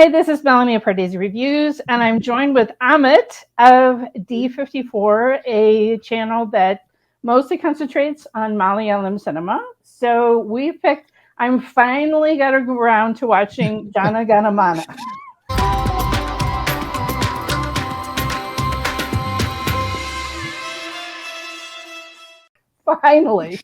Hi, this is Melanie of Pardesi Reviews, and I'm joined with Amit of D54, a channel that mostly concentrates on Malayalam cinema. So I'm finally got around to watching Jana Gana Mana. Finally.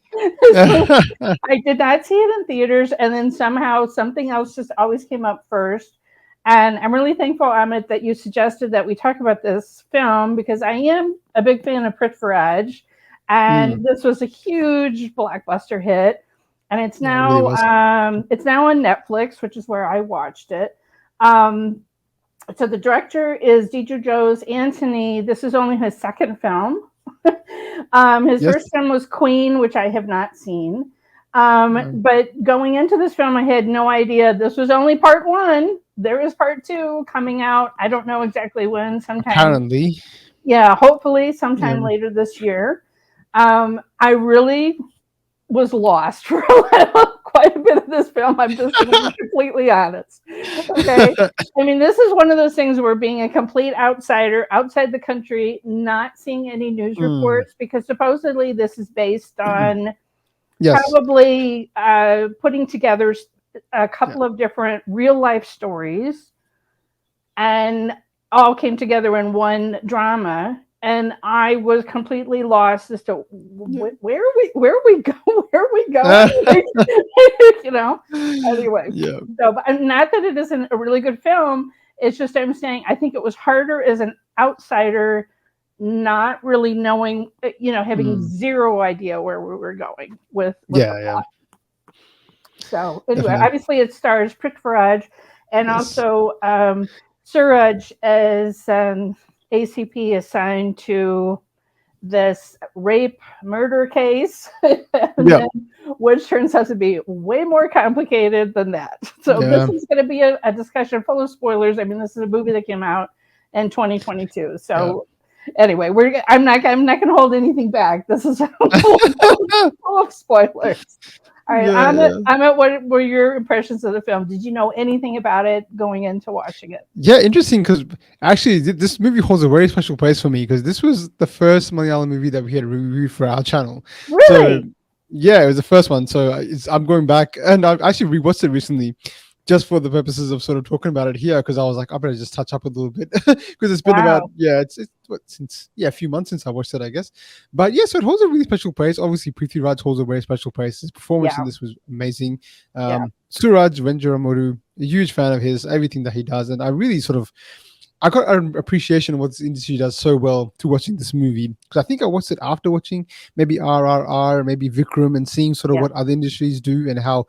I did not see it in theaters, and then somehow something else just always came up first. And I'm really thankful, Amit, that you suggested that we talk about this film because I am a big fan of Prithviraj, and this was a huge blockbuster hit. And it's now on Netflix, which is where I watched it. So the director is Dijo Jose Antony. This is only his second film. His first film was Queen, which I have not seen. But going into this film, I had no idea this was only part one. There is part two coming out. I don't know exactly when. Sometime. Apparently. Yeah, hopefully sometime later this year. I really was lost for quite a bit of this film. I'm just going to be completely honest. Okay. I mean, this is one of those things where being a complete outsider outside the country, not seeing any news reports, because supposedly this is based on probably putting together a couple of different real life stories and all came together in one drama. And I was completely lost as to where are we going? You know. Anyway, so not that it isn't a really good film. It's just I'm saying I think it was harder as an outsider, not really knowing, having zero idea where we were going with the plot. So anyway, obviously it stars Prithviraj and also Suraj as ACP assigned to this rape murder case, which turns out to be way more complicated than that. So this is going to be a discussion full of spoilers. I mean, this is a movie that came out in 2022. So anyway, I'm not going to hold anything back. This is full of spoilers. All right, Amit, what were your impressions of the film? Did you know anything about it going into watching it? Yeah, interesting, because actually this movie holds a very special place for me because this was the first Malayalam movie that we had reviewed for our channel. Really? So, yeah, it was the first one. So I'm going back, and I've actually rewatched it recently just for the purposes of sort of talking about it here, because I was like, I better just touch up a little bit because it's been about a few months since I watched it, I guess. But so it holds a really special place. Obviously, Prithviraj holds a very special place. His performance in this was amazing. Suraj Venjaramoodu, a huge fan of his, everything that he does, and I really I got an appreciation of what this industry does so well to watching this movie, because I think I watched it after watching maybe RRR, maybe Vikram, and seeing sort of what other industries do and how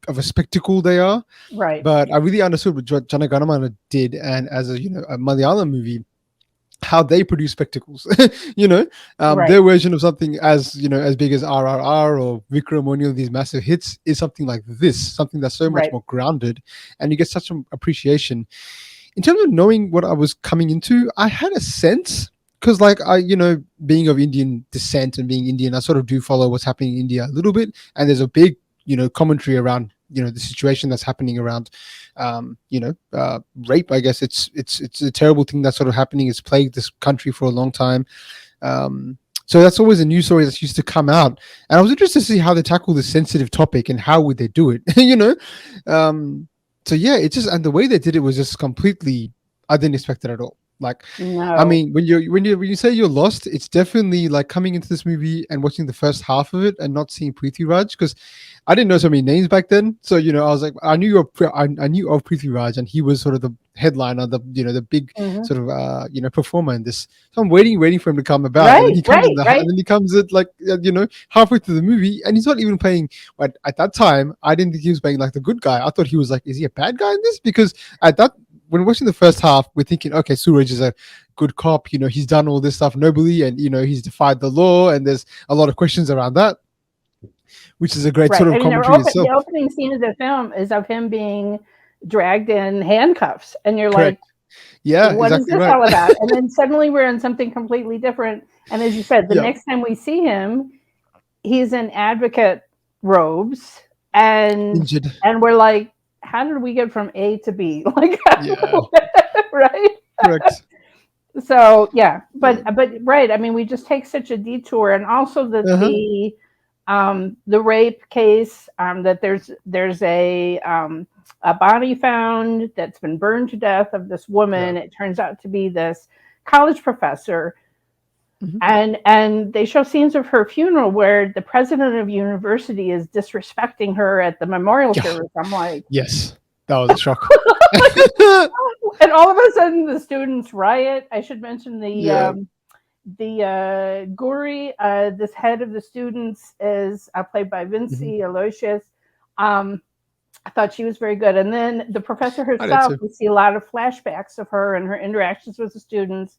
of a spectacle they are. Right. But I really understood what Jana Gana Mana did, and as a Malayalam movie, how they produce spectacles. Their version of something as as big as RRR or Vikram or any of these massive hits is something like this, something that's so much more grounded, and you get such an appreciation. In terms of knowing what I was coming into, I had a sense, because being of Indian descent and being Indian, I sort of do follow what's happening in India a little bit, and there's a big commentary around the situation that's happening around rape. I guess it's a terrible thing that's sort of happening. It's plagued this country for a long time. So that's always a news story that's used to come out, and I was interested to see how they tackle this sensitive topic and how would they do it. So it's just, and the way they did it was just completely, I didn't expect it at all. Like, I mean, when you say you're lost, it's definitely like coming into this movie and watching the first half of it and not seeing Prithviraj, because I didn't know so many names back then. So I was like, I knew of Prithviraj, and he was sort of the headliner, the big sort of performer in this. So I'm waiting for him to come about, and then he comes and then he comes at halfway through the movie, and he's not even playing. At that time, I didn't think he was playing like the good guy. I thought he was like, is he a bad guy in this? Because when watching the first half, we're thinking, okay, Suraj is a good cop. He's done all this stuff nobly, and he's defied the law, and there's a lot of questions around that, which is a great sort of commentary itself. The opening scene of the film is of him being dragged in handcuffs, and you're like, what is this all about? And then suddenly we're in something completely different. And as you said, the next time we see him, he's in advocate robes, and we're like, how did we get from A to B? Like, Yeah. right? Correct. So yeah, but right. I mean, we just take such a detour, and also Uh-huh. the rape case. That there's a body found that's been burned to death of this Yeah. woman. It turns out to be this college professor, Mhm. and they show scenes of her funeral where the president of university is disrespecting her at the memorial Yeah. service. I'm like, Yes. That was a shock. and all of a sudden the students riot. I should mention Yeah. the Guri, this head of the students, is played by Mhm. Vinci Aloysius. Um, I thought she was very good. And then the professor I did herself, too. we see a lot of flashbacks of her and her interactions with the students.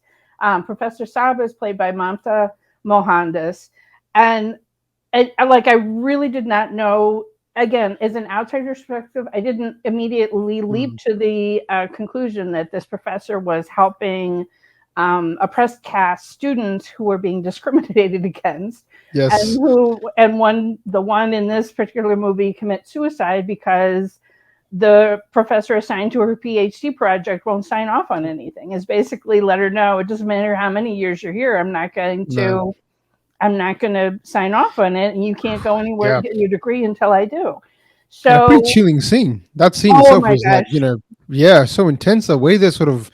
Professor Saba is played by Mamta Mohandas. And like, I really did not know. Again, as an outsider perspective, I didn't immediately leap Mm. to the conclusion that this professor was helping oppressed caste students who were being discriminated against, Yes. the one in this particular movie commits suicide because the professor assigned to her PhD project won't sign off on anything. Is basically let her know it doesn't matter how many years you're here. No. I'm not going to sign off on it, and you can't go anywhere Yeah. and get your degree until I do. And a pretty So, chilling scene. That scene oh itself my was like, gosh, yeah, so intense. The way they're sort of,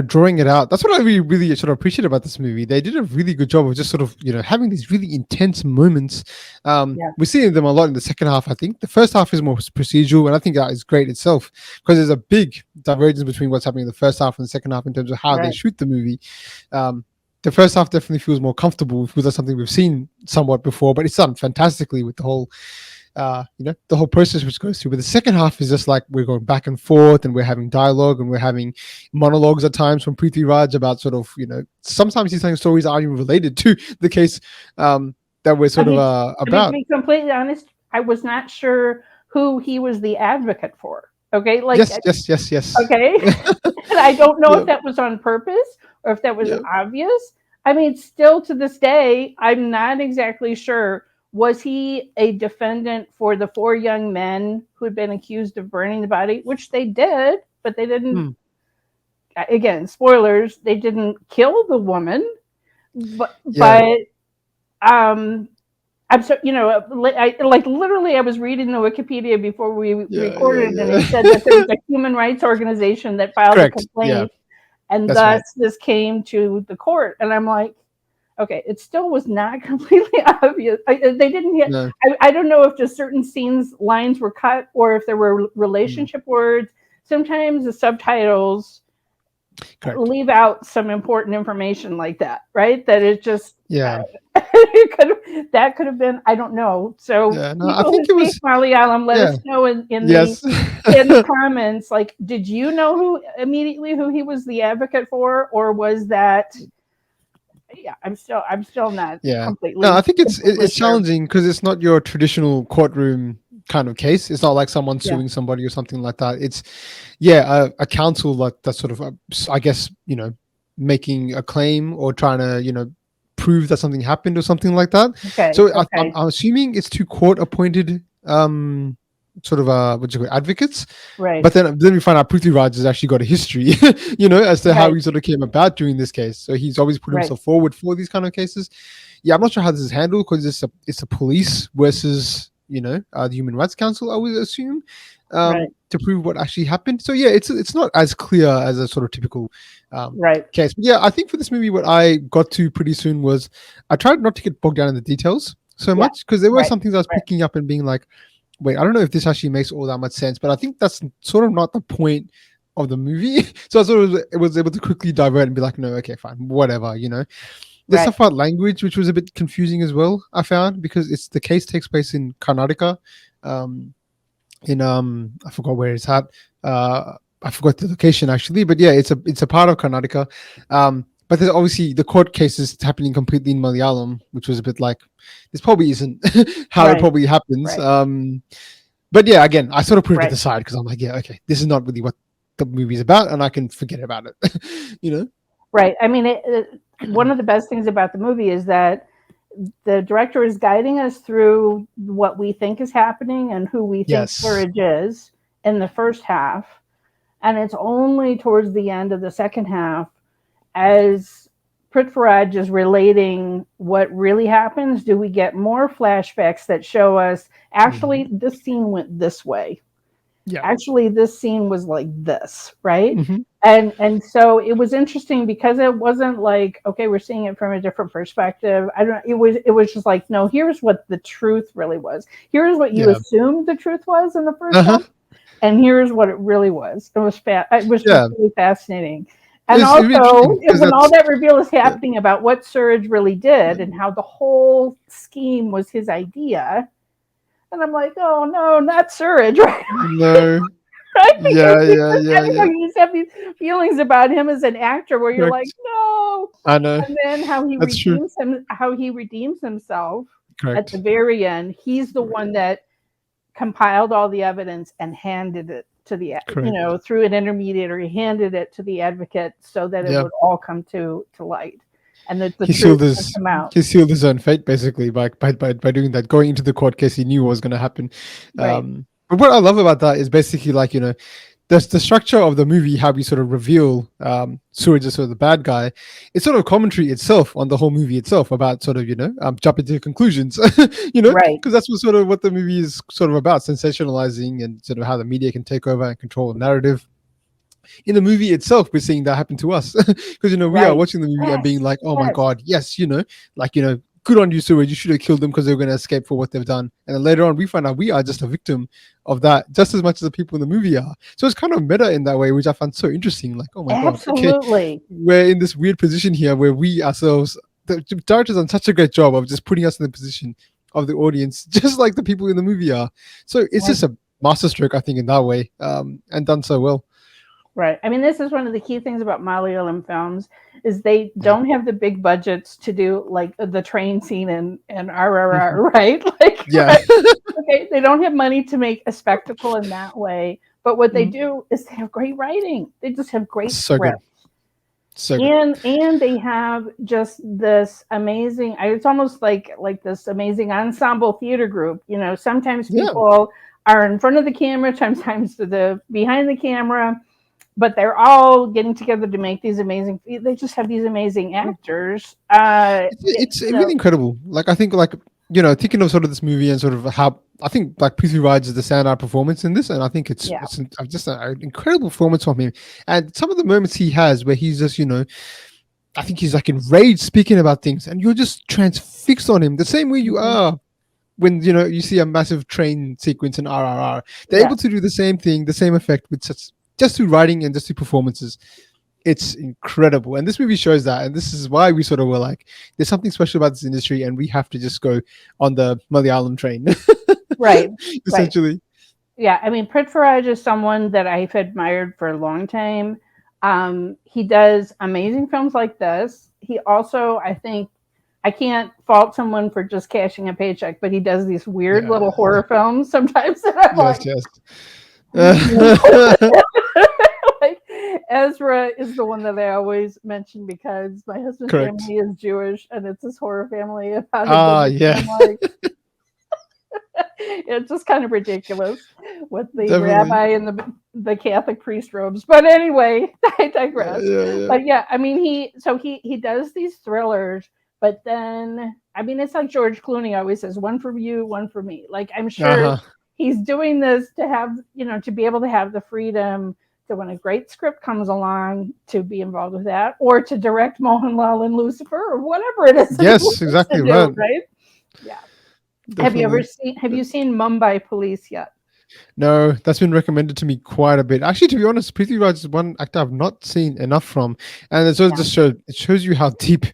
drawing it out. That's what I really, really sort of appreciate about this movie. They did a really good job of just sort of, having these really intense moments. yeah, We're seeing them a lot in the second half. I think the first half is more procedural, and I think that is great itself because there's a big divergence between what's happening in the first half and the second half in terms of how they right, shoot the movie. The first half definitely feels more comfortable. It feels like something we've seen somewhat before, but it's done fantastically with the whole the whole process which goes through. But the second half is just like we're going back and forth and we're having dialogue and we're having monologues at times from Prithviraj about sort of, sometimes he's telling stories that aren't even related to the case that we're sort of I mean, to about. be completely honest, I was not sure who he was the advocate for. Okay, like, Yes, yes, yes, yes. okay, and I don't know if Yep, that was on purpose or if that was yep. obvious. I mean, still to this day, I'm not exactly sure. Was he a defendant for the 4 young men who had been accused of burning the body, which they did, but they didn't? Hmm. Again, spoilers. They didn't kill the woman, but Yeah, um, I'm so, like literally, I was reading the Wikipedia before we yeah, yeah, recorded, and yeah. it said that there was a human rights organization that filed a Correct. Yeah, complaint, and that's thus right. this came to the court. And I'm like, okay, it still was not completely obvious. They didn't get. No. I don't know if just certain scenes lines were cut or if there were Hmm. relationship words. Sometimes the subtitles Correct. leave out some important information like that, right? That it just Yeah. that could have been, I don't know. So Yeah. No, I people who think it speak was. Malayalam, let Yeah. us know Yes. in the comments. Like, did you know who he was the advocate for, or was that? Yeah, I'm still not Yeah. No, I completely think it's completely it's sure. challenging because it's not your traditional courtroom kind of case. It's not like someone Yeah, suing somebody or something like that. It's yeah, a council like that sort of I guess, making a claim or trying to, prove that something happened or something like that. okay, So okay, I'm assuming it's two court appointed sort of what do you call it, advocates. right, But then we find out Prithviraj has actually got a history, as to how right, he sort of came about doing this case. So he's always put right, himself forward for these kind of cases. Yeah, I'm not sure how this is handled because it's a police versus the Human Rights Council, I would assume, right, to prove what actually happened. So yeah, it's not as clear as a sort of typical right, case. But yeah, I think for this movie, what I got to pretty soon was I tried not to get bogged down in the details so yeah, much because there were right, some things I was right, picking up and being like, wait, I don't know if this actually makes all that much sense, but I think that's sort of not the point of the movie. So I sort of was able to quickly divert and be like, no, okay, fine, whatever. There's right, stuff about language which was a bit confusing as well, I found, because the case takes place in Karnataka. Um, in I forgot where it's at. I forgot the location actually, but yeah, it's a part of Karnataka. But there's obviously the court case is happening completely in Malayalam, which was a bit like this probably isn't how it right, probably happens. right, But yeah, again, I sort of put it to right. the side because I'm like, yeah, okay, this is not really what the movie's about, and I can forget about it. you know? Right. I mean, one of the best things about the movie is that the director is guiding us through what we think is happening and who we think Yes. Courage is. in the first half, and it's only towards the end of the second half, as Prithviraj is relating what really happens, do we get more flashbacks that show us actually this scene went this way. Yeah. Actually, this scene was like this, right? Mm-hmm. And so it was interesting because it wasn't like, okay, we're seeing it from a different perspective. I don't. It was just like, no, here's what the truth really was. Here's what you Yeah. assumed the truth was in the first half, and here's what it really was. It was It was just really fascinating. And It's also, interesting because when all that's that reveal is happening about what Suraj really did and how the whole scheme was his idea, and I'm like, oh no, not Suraj, right? no. Right? Because Yeah. you just have these feelings about him as an actor where you're like, Correct. no. I know. And then That's true. how he redeems himself at the Correct. very end. He's the one that compiled all the evidence and handed it to the, Correct. through an intermediary, handed it to the advocate so that it Yeah. would all come to light, and that the He truth sealed would his come out. he sealed his own fate basically by doing that, going into the court case he knew what was going to happen. Right. But what I love about that is basically like, the structure of the movie, how we sort of reveal Suraj as sort of the bad guy. It's sort of commentary itself on the whole movie itself about sort of jumping to conclusions, Right. because that's what the movie is sort of about, sensationalizing and sort of how the media can take over and control the narrative. In the movie itself, we're seeing that happen to us because we are Right. watching the movie and being Yes. like, oh my Yes. god, yes, like good on you, Suraj, you should have killed them because they were going to escape for what they've done. And then later on we find out we are just a victim of that just as much as the people in the movie are. So it's kind of meta in that way, which I find so interesting. Like, oh my god, okay, Absolutely. we're in this weird position here where we ourselves, the director's done such a great job of just putting us in the position of the audience just like the people in the movie are. So it's just a masterstroke, I think, in that way, and done so well. Right. I mean, this is one of the key things about Malayalam films is they don't have the big budgets to do like the train scene and RRR, right? Like, Yeah. right? Okay, they don't have money to make a spectacle in that way. But what they do is they have great writing. They just have great So good. scripts. So good. And they have just this amazing, it's almost like this amazing ensemble theater group. Sometimes people are in front of the camera, sometimes behind the camera, but they're all getting together to make these amazing. They just have these amazing actors. It's really incredible. Like, I think, like, thinking of sort of this movie and sort of how I think like Prithviraj is the standout performance in this, and I think it's just an incredible performance from him. And some of the moments he has where he's just, I think he's like enraged speaking about things, and you're just transfixed on him the same way you are when you see a massive train sequence in RRR. They're able to do the same thing, the same effect with just through writing and just through performances. It's incredible, and this movie shows that, and this is why we sort of were like, there's something special about this industry and we have to just go on the Malayalam train. Right. Essentially. Right. Yeah, I mean, Prithviraj is someone that I've admired for a long time. He does amazing films like this. He also, I think, I can't fault someone for just cashing a paycheck, but he does these weird little horror films sometimes that I'm like, like, Ezra is the one that I always mention because my husband's family is Jewish and it's this horror family about it's just kind of ridiculous with the rabbi and the Catholic priest robes. But anyway, I digress. But yeah, I mean, he does these thrillers, but then, I mean, it's like George Clooney always says, one for you, one for me. Like, I'm sure he's doing this to have, to be able to have the freedom to, when a great script comes along, to be involved with that, or to direct Mohanlal and Lucifer, or whatever it is. Yes, exactly. Right? Yeah. Definitely. Have you seen Mumbai Police yet? No, that's been recommended to me quite a bit. Actually, to be honest, Prithviraj is one actor I've not seen enough from, and it sort of it shows you how deep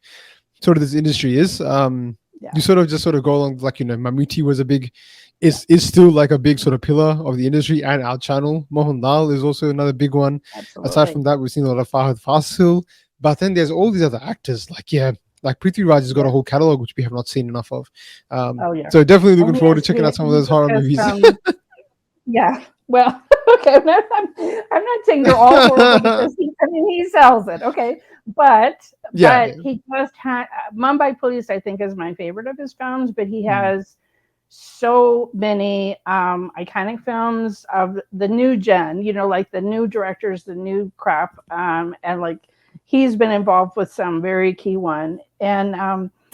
sort of this industry is. You sort of go along, like, Mammootty was is still like a big sort of pillar of the industry, and our channel Mohanlal is also another big one. Absolutely. Aside from that, we've seen a lot of Fahad Fasil, but then there's all these other actors like Prithviraj has got a whole catalog which we have not seen enough of. So definitely looking forward to checking out some of those horror movies. Yeah. Well, okay. I'm not saying they're all horrible because he sells it. Okay. But he just had Mumbai Police, I think, is my favorite of his films, but he has so many iconic films of the new gen, like the new directors, the new crop, and like he's been involved with some very key one. And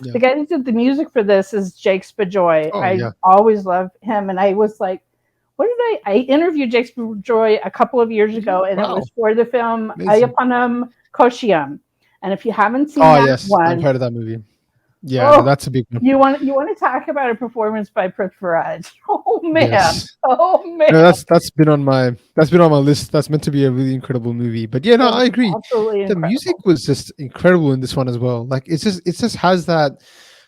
Yeah. the guy that did the music for this is Jake Spajoy. Oh I yeah. always loved him, and I was like, what did I interviewed Jake Spajoy a couple of years ago, and it Wow. was for the film Amazing. Ayapanam Koshiyam. And if you haven't seen Oh that yes, I've one, heard of that movie. Yeah, no, oh, that's a big one. you want to talk about a performance by Prithviraj? Oh man, Yes. oh No, man, that's been on my list. That's meant to be a really incredible movie. But yeah, no, it I was agree. absolutely The music incredible. was just incredible in this one as well. Like it just has that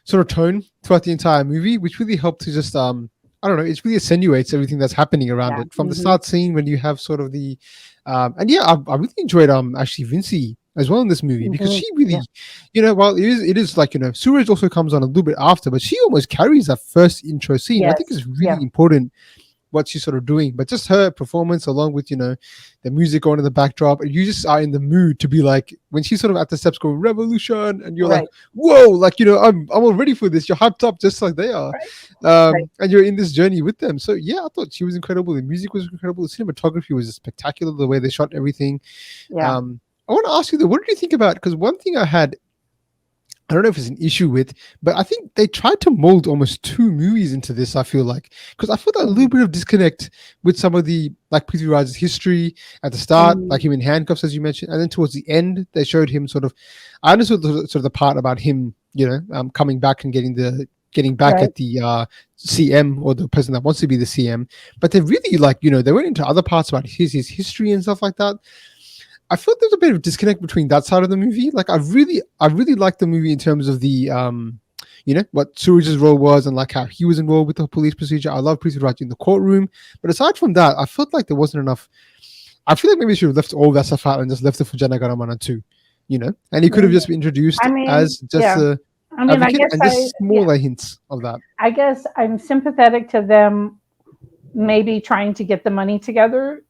sort of tone throughout the entire movie, which really helped to just I don't know, it really accentuates everything that's happening around Yeah. it. From the start scene when you have sort of the and yeah, I really enjoyed actually Vinci as well in this movie because she Yeah. really, while it is like, Suraj also comes on a little bit after, but she almost carries that first intro scene. I think Yes. it's Yeah. really important what she's sort of doing, but just her performance along with the music going in the backdrop, and you just are in the mood to be like when she's sort of at the steps going revolution, and you're like, Right. whoa, like I'm all ready for this. You're hyped up just like they are, Right. Right. and you're in this journey with them. So yeah, I thought she was incredible. The music was incredible. The cinematography was spectacular. The way they shot everything. Yeah. I want to ask you though, what did you think about? Because one thing I don't know if it's an issue with, but I think they tried to mold almost two movies into this. I feel like because I felt a little bit of disconnect with some of the like Prithviraj's history at the start, like Mm, him in handcuffs, as you mentioned, and then towards the end they showed him sort of. I understood sort of the part about him, coming back and getting back right. at the CM or the person that wants to be the CM, but they really like they went into other parts about his history and stuff like that. I felt there's a bit of disconnect between that side of the movie. Like I really liked the movie in terms of the what Suraj's role was and like how he was involved with the police procedure. I love Prithviraj in the courtroom, but aside from that, I felt like there wasn't enough. I feel like maybe they should have left all that stuff out and just left it for Jana Gana Mana too, and he could have Mm, just been introduced I mean, as just yeah. a I mean, I advocate guess and just smaller hints of that. I guess I'm sympathetic to them maybe trying to get the money together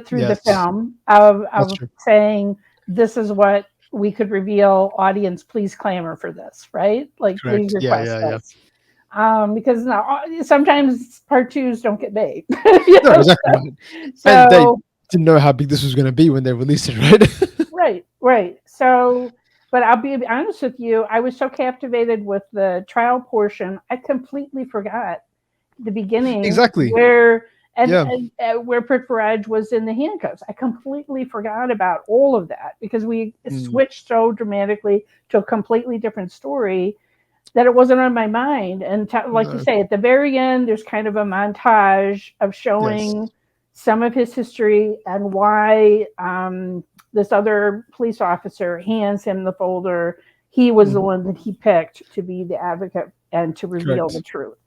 through the Yes, film that's of true. saying this is what we could reveal, audience please clamor for this, right? Like please Correct. Yeah, request yeah, yeah. this. Because now sometimes part twos don't get made. No, exactly right. And they So didn't know how big this was going to be when they released it, right? right, right. So, but I'll be honest with you, I was so captivated with the trial portion, I completely forgot the beginning Exactly. where Yeah. where Prithviraj was in the handcuffs. I completely forgot about all of that because we Mm, switched so dramatically to a completely different story that it wasn't on my mind. And like you no. say, at the very end, there's kind of a montage of Yes. showing some of his history and why this other police officer hands him the folder. He was the Mhm. one that he picked to be the advocate and to reveal the Correct. truth.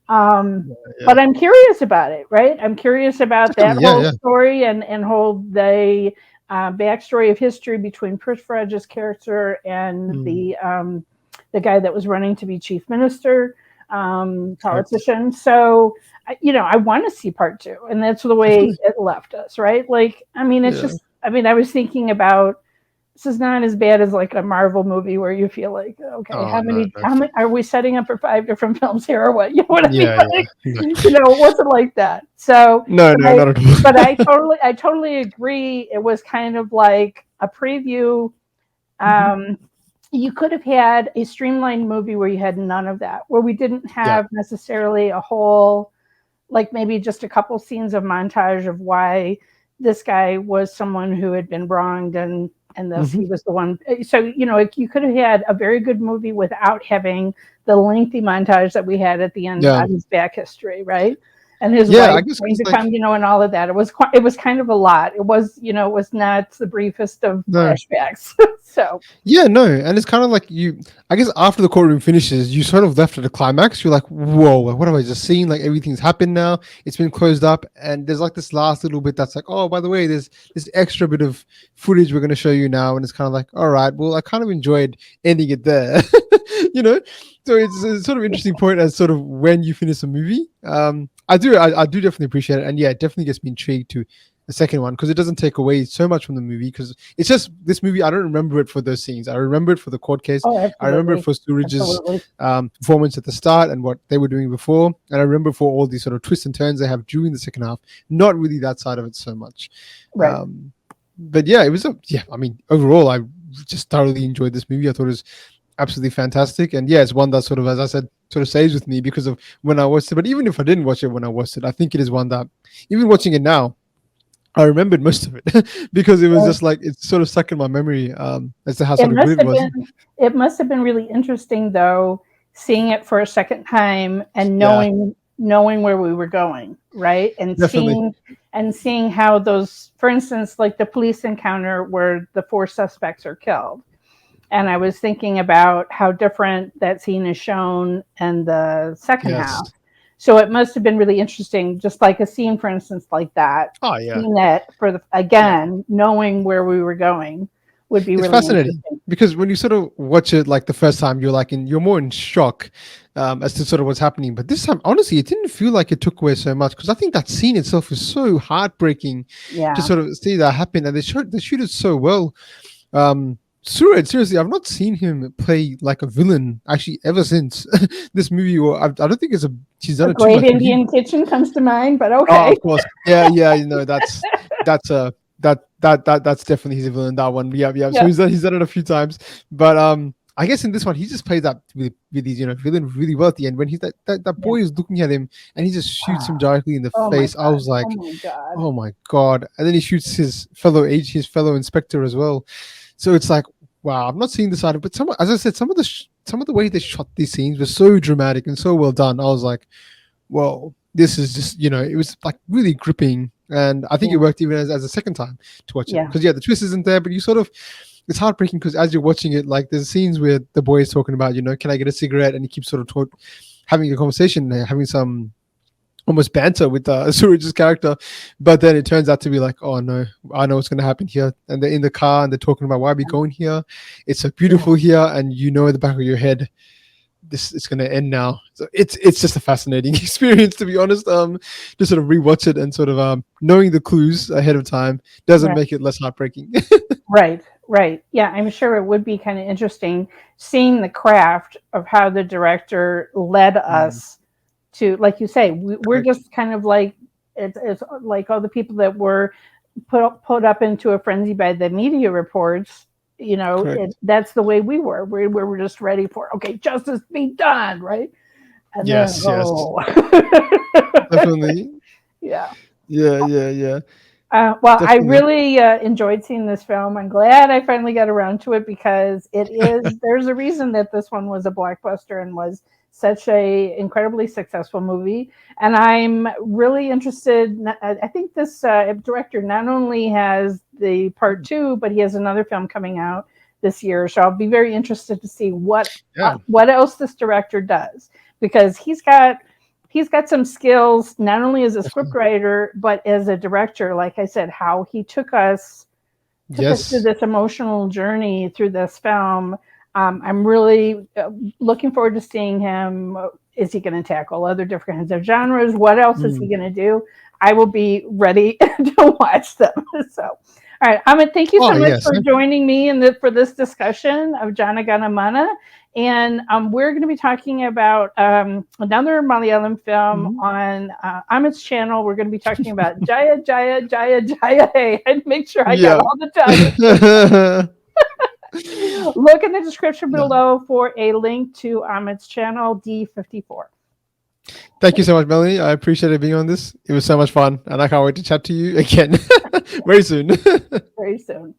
Yeah, But yeah. I'm curious about it, right? I'm curious about that Definitely. Yeah, whole yeah. story and whole the backstory of history between Prithviraj's character and Mm, the guy that was running to be chief minister, correct. politician. So, I want to see part two, and that's the way Definitely. it left us, right? Like, I mean, it's Yeah. just, I mean, I was thinking about this is not as bad as like a Marvel movie where you feel like, okay, Oh no, no. how many are we setting up for five different films here or what? You know what I mean? Yeah, yeah. Like, No, it wasn't like that. So, no, but no, not at all. I totally agree. It was kind of like a preview. Mhm. Um, you could have had a streamlined movie where you had none of that, where we didn't Yeah. have necessarily a whole, like maybe just a couple scenes of montage of why this guy was someone who had been wronged and thus Hmm. he was the one. So you could have had a very good movie without having the lengthy montage that we had at the end Yeah. on his back history, right? And his Yeah. wife I guess going because to like come, and all of that. It was kind of a lot. It was not the briefest of no. flashbacks. So Yeah, no, and it's kind of like I guess after the courtroom finishes, you sort of left at a climax. You're like, whoa, like, what have I just seen? Like everything's happened now. It's been closed up, and there's like this last little bit that's like, oh, by the way, there's this extra bit of footage we're going to show you now, and it's kind of like, all right, well, I kind of enjoyed ending it there, you know. So it's sort of interesting point as sort of when you finish a movie. I do definitely appreciate it, and yeah, it definitely gets me intrigued to the second one, because it doesn't take away so much from the movie. Because it's just this movie, I don't remember it for those scenes. I remember it for the court case. Oh, I remember it absolutely. for Suraj's Absolutely. performance at the start and what they were doing before, and I remember for all these sort of twists and turns they have during the second half. Not really that side of it so much. Right. But yeah, it was I mean, overall, I just thoroughly enjoyed this movie. I thought it was absolutely fantastic, and yeah, it's one that sort of, as I said, sort of stays with me because of when I watched it. But even if I didn't watch it when I watched it, I think it is one that, even watching it now, I remembered most of it because it was just like it's sort of stuck in my memory as to how sort of good it was. It must have been really interesting though, seeing it for a second time and knowing where we were going, right? And Definitely. seeing how those, for instance, like the police encounter where the 4 suspects are killed. And I was thinking about how different that scene is shown in the second half. So it must have been really interesting, just like a scene, for instance, like that. Oh yeah. Seeing that for knowing where we were going would be really fascinating, because when you sort of watch it like the first time, you're more in shock as to sort of what's happening. But this time, honestly, it didn't feel like it took away so much, because I think that scene itself is so heartbreaking to sort of see that happen, and they shoot it so well. Suraj, seriously, I've not seen him play like a villain actually ever since this movie. Or I don't think she's done it too much. Great Indian Kitchen comes to mind, but okay. Oh, of course, yeah. You know, that's definitely his villain. That one, yeah. So he's done it a few times, but I guess in this one he just plays that with his villain really well at the end when he's that boy is looking at him and he just shoots him directly in the face. I was like, oh my god! And then he shoots his fellow inspector as well. So it's like, wow, I've not seen this side, but as I said, some of the way they shot these scenes was so dramatic and so well done. I was like, well, this is just, it was like really gripping, and I think it worked even as a second time to watch it, because the twist isn't there, but it's heartbreaking because as you're watching it, like there's scenes where the boy is talking about, can I get a cigarette, and he keeps sort of having a conversation, having some almost banter with Suraj's character, but then it turns out to be like, oh no, I know what's going to happen here, and they're in the car and they're talking about why are we going here, it's so beautiful here, and in the back of your head, this is going to end now. So it's just a fascinating experience, to be honest. To sort of rewatch it and sort of knowing the clues ahead of time doesn't make it less heartbreaking. Right. Yeah, I'm sure it would be kind of interesting seeing the craft of how the director led us to, like you say, we're just kind of like, it's like all the people that were put up into a frenzy by the media reports. That's the way we were. We were just ready for, okay, justice be done, right? And yes. Definitely. Yeah. Well, definitely. I really enjoyed seeing this film. I'm glad I finally got around to it, because there's a reason that this one was a blockbuster and was such a incredibly successful movie. And I'm really interested. I think this director not only has the part 2, but he has another film coming out this year. So I'll be very interested to see what else this director does, because he's got some skills, not only as a scriptwriter, but as a director. Like I said, how he took us through this emotional journey through this film. I'm really looking forward to seeing him. Is he going to tackle other different kinds of genres? What else is he going to do? I will be ready to watch them. So, all right, Amit, thank you so much for joining me for this discussion of Jana Gana Mana. And we're going to be talking about another Malayalam film on Amit's channel. We're going to be talking about Jaya, Jaya, Jaya, Jaya. Hey, I'd make sure I got all the time. Look in the description below for a link to Amit's channel, D54. Thank you so much, Melanie. I appreciate being on this. It was so much fun, and I can't wait to chat to you again very soon. Very soon.